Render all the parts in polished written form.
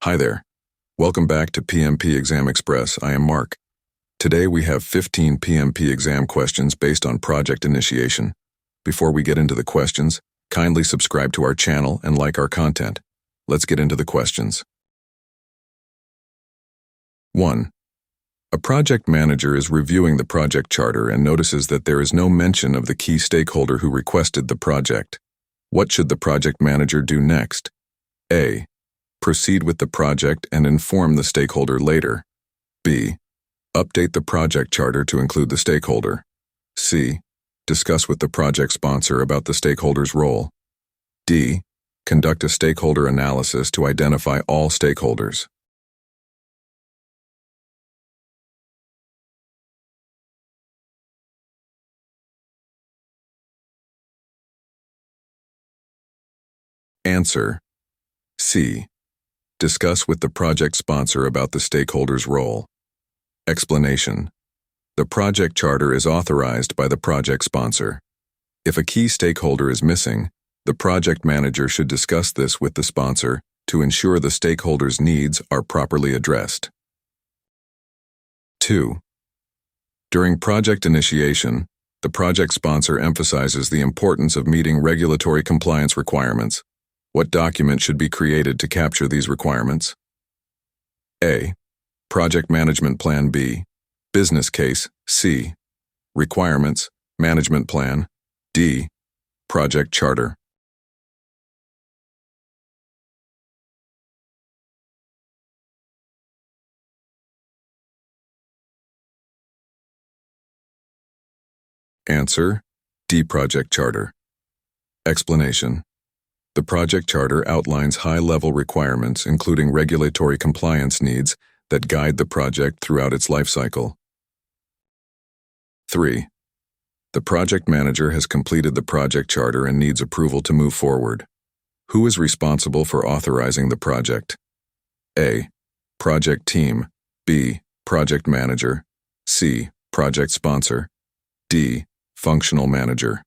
Hi there. Welcome back to PMP Exam Express. I am Mark. Today we have 15 PMP exam questions based on project initiation. Before we get into the questions, kindly subscribe to our channel and like our content. Let's get into the questions. 1. A project manager is reviewing the project charter and notices that there is no mention of the key stakeholder who requested the project. What should the project manager do next? A. Proceed with the project and inform the stakeholder later. B. Update the project charter to include the stakeholder. C. Discuss with the project sponsor about the stakeholder's role. D. Conduct a stakeholder analysis to identify all stakeholders. Answer: C. Discuss with the project sponsor about the stakeholder's role. Explanation: the project charter is authorized by the project sponsor. If a key stakeholder is missing, the project manager should discuss this with the sponsor to ensure the stakeholder's needs are properly addressed. 2. During project initiation, the project sponsor emphasizes the importance of meeting regulatory compliance requirements. What document should be created to capture these requirements? A. Project Management Plan. B. Business Case. C. Requirements, Management Plan. D. Project Charter. Answer: D. Project Charter. Explanation: the project charter outlines high-level requirements, including regulatory compliance needs, that guide the project throughout its life cycle. 3. The project manager has completed the project charter and needs approval to move forward. Who is responsible for authorizing the project? A. Project team. B. Project manager. C. Project sponsor. D. Functional manager.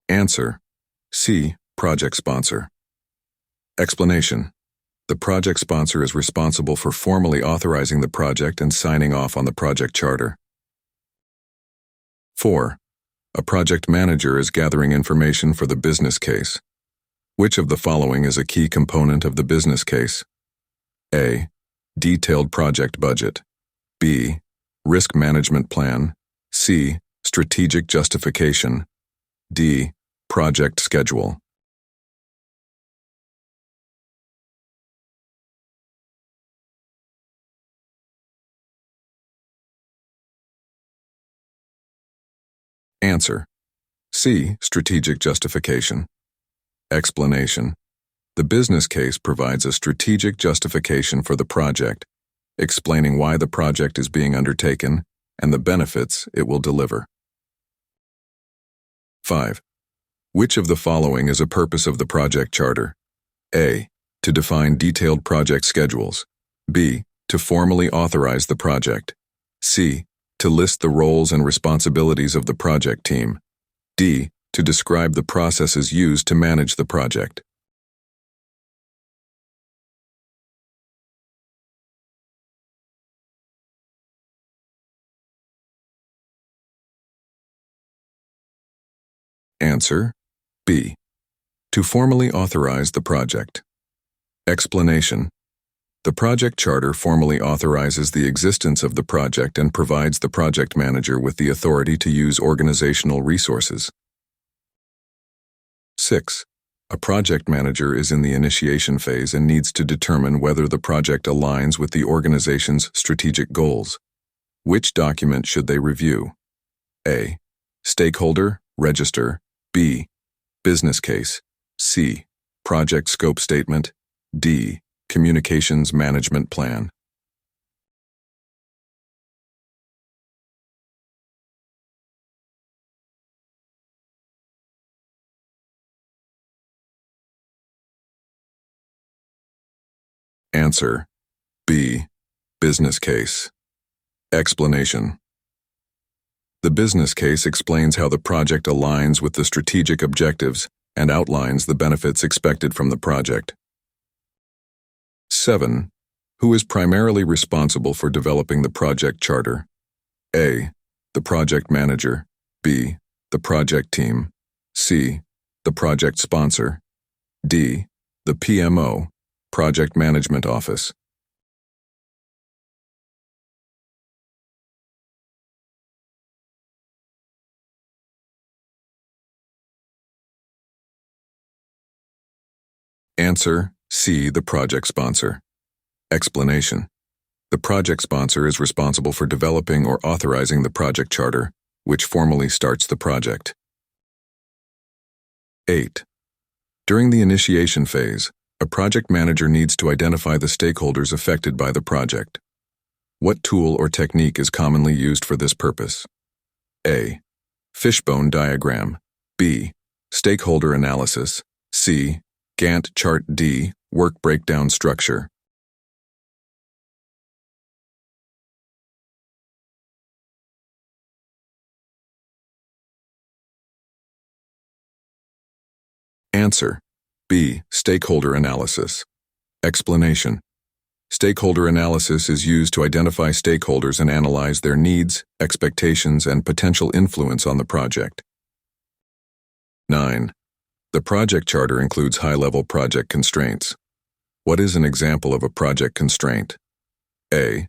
Answer: C. Project sponsor. Explanation: the project sponsor is responsible for formally authorizing the project and signing off on the project charter. 4. A project manager is gathering information for the business case. Which of the following is a key component of the business case? A. Detailed project budget. B. Risk management plan. C. Strategic justification. D. Project schedule. Answer: C. Strategic justification. Explanation: the business case provides a strategic justification for the project, explaining why the project is being undertaken and the benefits it will deliver. 5. Which of the following is a purpose of the project charter? A. To define detailed project schedules. B. To formally authorize the project. C. To list the roles and responsibilities of the project team. D. To describe the processes used to manage the project. Answer: B. To formally authorize the project. Explanation: the project charter formally authorizes the existence of the project and provides the project manager with the authority to use organizational resources. 6. A project manager is in the initiation phase and needs to determine whether the project aligns with the organization's strategic goals. Which document should they review? A. Stakeholder Register. B. Business Case. C. Project Scope Statement. D. Communications Management Plan. Answer: B. Business Case. Explanation: The business case explains how the project aligns with the strategic objectives and outlines the benefits expected from the project. 7. Who is primarily responsible for developing the project charter? A. The project manager. B. The project team. C. The project sponsor. D. The PMO, Project Management Office. Answer: C. The project sponsor. Explanation: the project sponsor is responsible for developing or authorizing the project charter, which formally starts the project. 8. During the initiation phase, a project manager needs to identify the stakeholders affected by the project. What tool or technique is commonly used for this purpose? A. Fishbone diagram. B. Stakeholder analysis. C. Gantt chart. D. Work breakdown structure. Answer: B. Stakeholder analysis. Explanation: stakeholder analysis is used to identify stakeholders and analyze their needs, expectations, and potential influence on the project. 9. The project charter includes high-level project constraints. What is an example of a project constraint? A.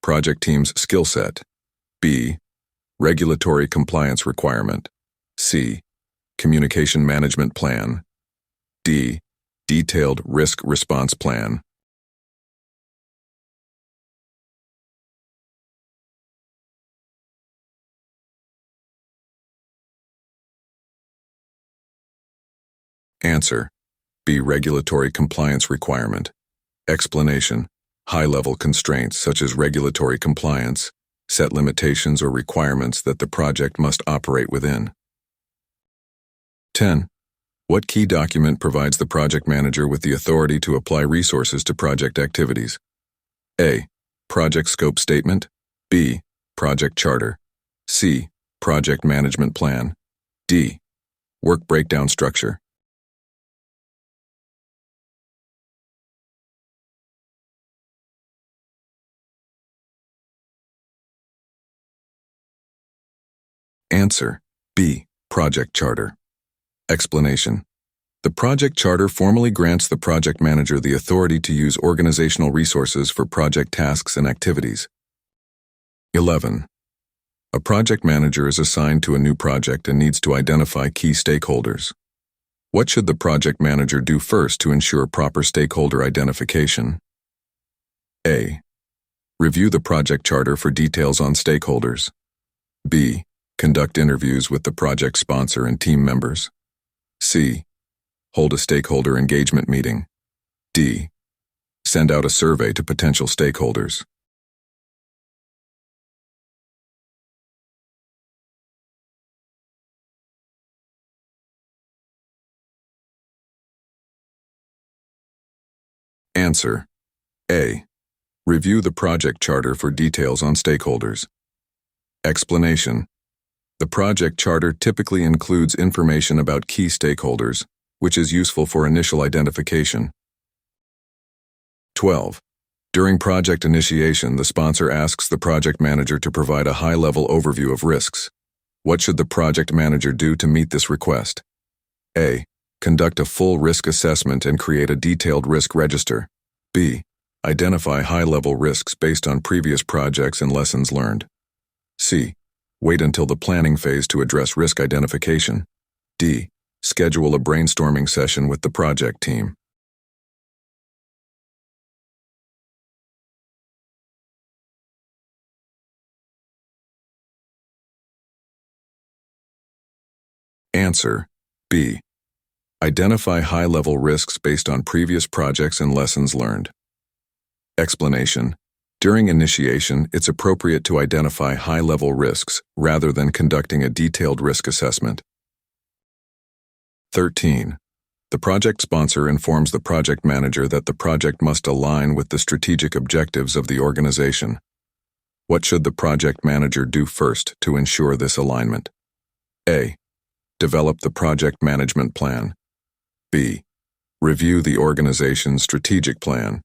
Project team's skill set. B. Regulatory compliance requirement. C. Communication management plan. D. Detailed risk response plan. Answer: B. Regulatory compliance requirement. Explanation: high-level constraints such as regulatory compliance set limitations or requirements that the project must operate within. 10. What key document provides the project manager with the authority to apply resources to project activities? A. Project scope statement. B. Project charter. C. Project management plan. D. Work breakdown structure. Answer: B. Project charter. Explanation: the project charter formally grants the project manager the authority to use organizational resources for project tasks and activities. 11. A project manager is assigned to a new project and needs to identify key stakeholders. What should the project manager do first to ensure proper stakeholder identification? A. Review the project charter for details on stakeholders. B. Conduct interviews with the project sponsor and team members. C. Hold a stakeholder engagement meeting. D. Send out a survey to potential stakeholders. Answer: A. Review the project charter for details on stakeholders. Explanation: the project charter typically includes information about key stakeholders, which is useful for initial identification. 12. During project initiation, the sponsor asks the project manager to provide a high-level overview of risks. What should the project manager do to meet this request? A. Conduct a full risk assessment and create a detailed risk register. B. Identify high-level risks based on previous projects and lessons learned. C. Wait until the planning phase to address risk identification. D. Schedule a brainstorming session with the project team. Answer: B. Identify high-level risks based on previous projects and lessons learned. Explanation: during initiation, it's appropriate to identify high-level risks rather than conducting a detailed risk assessment. 13. The project sponsor informs the project manager that the project must align with the strategic objectives of the organization. What should the project manager do first to ensure this alignment? A. Develop the project management plan. B. Review the organization's strategic plan.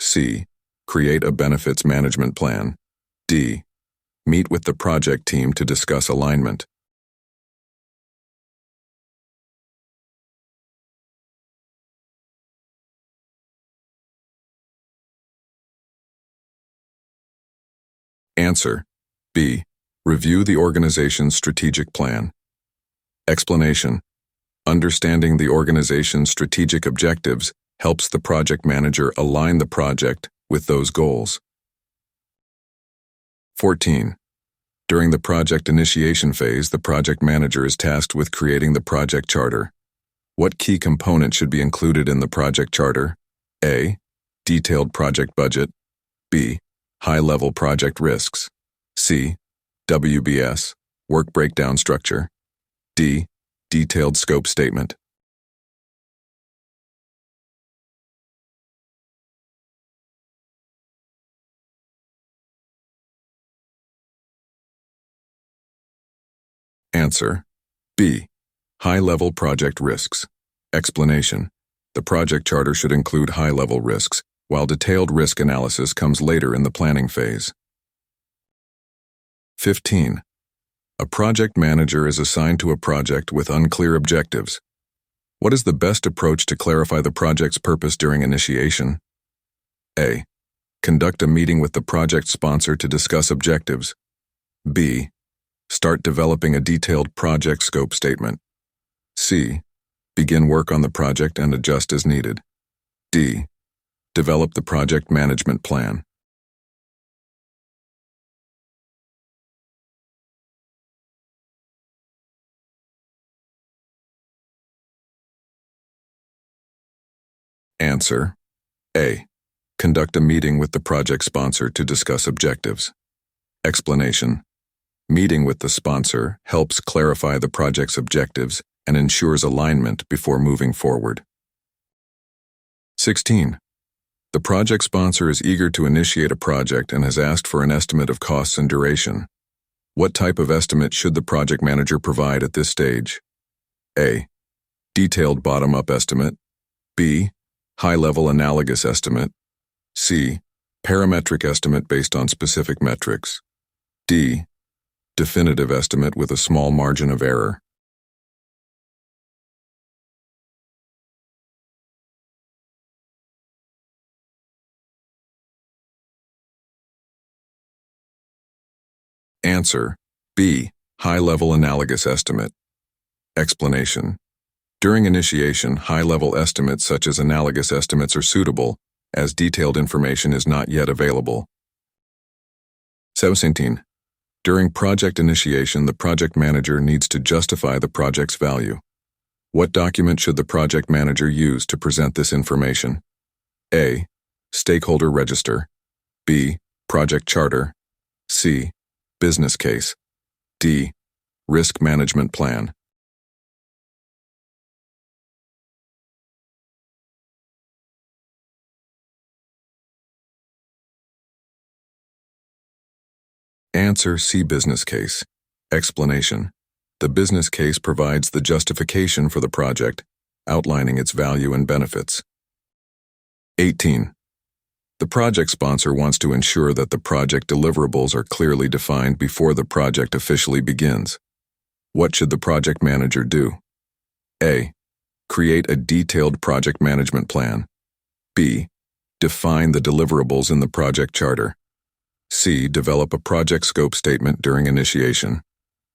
C. Create a benefits management plan. D. Meet with the project team to discuss alignment. Answer: B. Review the organization's strategic plan. Explanation: Understanding the organization's strategic objectives helps the project manager align the project with those goals. 14. During the project initiation phase, the project manager is tasked with creating the project charter. What key component should be included in the project charter? A. Detailed project budget. B. High-level project risks. C. WBS, work breakdown structure. D. Detailed scope statement. Answer: B. High-level project risks. Explanation: The project charter should include high-level risks, while detailed risk analysis comes later in the planning phase. 15. A project manager is assigned to a project with unclear objectives. What is the best approach to clarify the project's purpose during initiation? A. Conduct a meeting with the project sponsor to discuss objectives. B. Start developing a detailed project scope statement. C. Begin work on the project and adjust as needed. D. Develop the project management plan. Answer: A. Conduct a meeting with the project sponsor to discuss objectives. Explanation: Meeting with the sponsor helps clarify the project's objectives and ensures alignment before moving forward. 16. The project sponsor is eager to initiate a project and has asked for an estimate of costs and duration. What type of estimate should the project manager provide at this stage? A. Detailed bottom-up estimate. B. High-level analogous estimate. C. Parametric estimate based on specific metrics. D. Definitive estimate with a small margin of error. Answer: B. High-level analogous estimate. Explanation: During initiation, high-level estimates such as analogous estimates are suitable, as detailed information is not yet available. 17. During project initiation, the project manager needs to justify the project's value. What document should the project manager use to present this information? A. Stakeholder register. B. Project charter. C. Business case. D. Risk management plan. Answer: C. Business case. Explanation: The business case provides the justification for the project, outlining its value and benefits. 18. The project sponsor wants to ensure that the project deliverables are clearly defined before the project officially begins. What should the project manager do? A. Create a detailed project management plan. B. Define the deliverables in the project charter. C. Develop a project scope statement during initiation.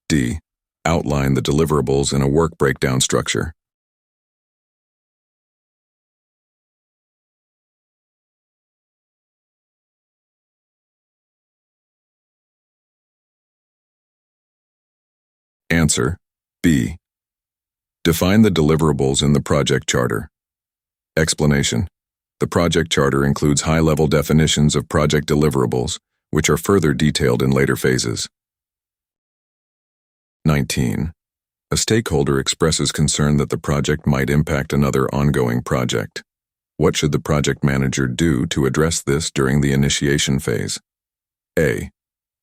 D. Outline the deliverables in a work breakdown structure. Answer: B. Define the deliverables in the project charter. Explanation: The project charter includes high-level definitions of project deliverables, which are further detailed in later phases. 19. A stakeholder expresses concern that the project might impact another ongoing project. What should the project manager do to address this during the initiation phase? A.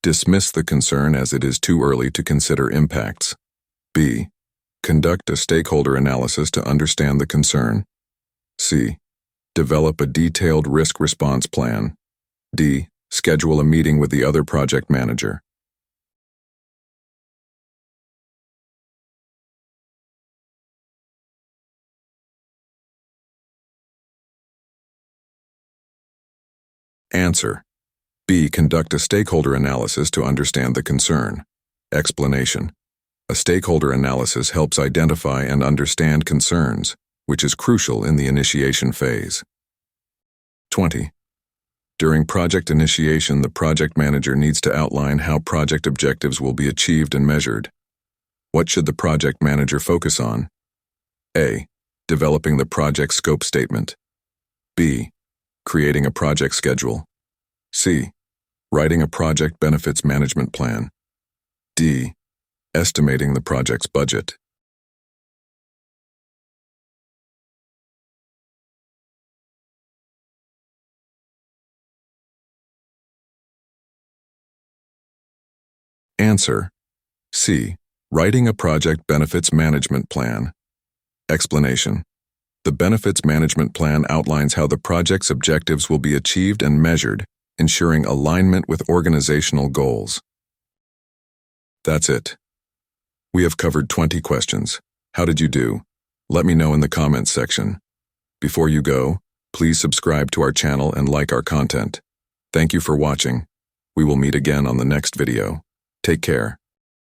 Dismiss the concern as it is too early to consider impacts. B. Conduct a stakeholder analysis to understand the concern. C. Develop a detailed risk response plan. D. Schedule a meeting with the other project manager. Answer. B. Conduct a stakeholder analysis to understand the concern. Explanation. A stakeholder analysis helps identify and understand concerns, which is crucial in the initiation phase. 20. During project initiation, the project manager needs to outline how project objectives will be achieved and measured. What should the project manager focus on? A. Developing the project scope statement. B. Creating a project schedule. C. Writing a project benefits management plan. D. Estimating the project's budget. Answer. C. Writing a project benefits management plan. Explanation. The benefits management plan outlines how the project's objectives will be achieved and measured, ensuring alignment with organizational goals. That's it. We have covered 20 questions. How did you do? Let me know in the comments section. Before you go, please subscribe to our channel and like our content. Thank you for watching. We will meet again on the next video. Take care.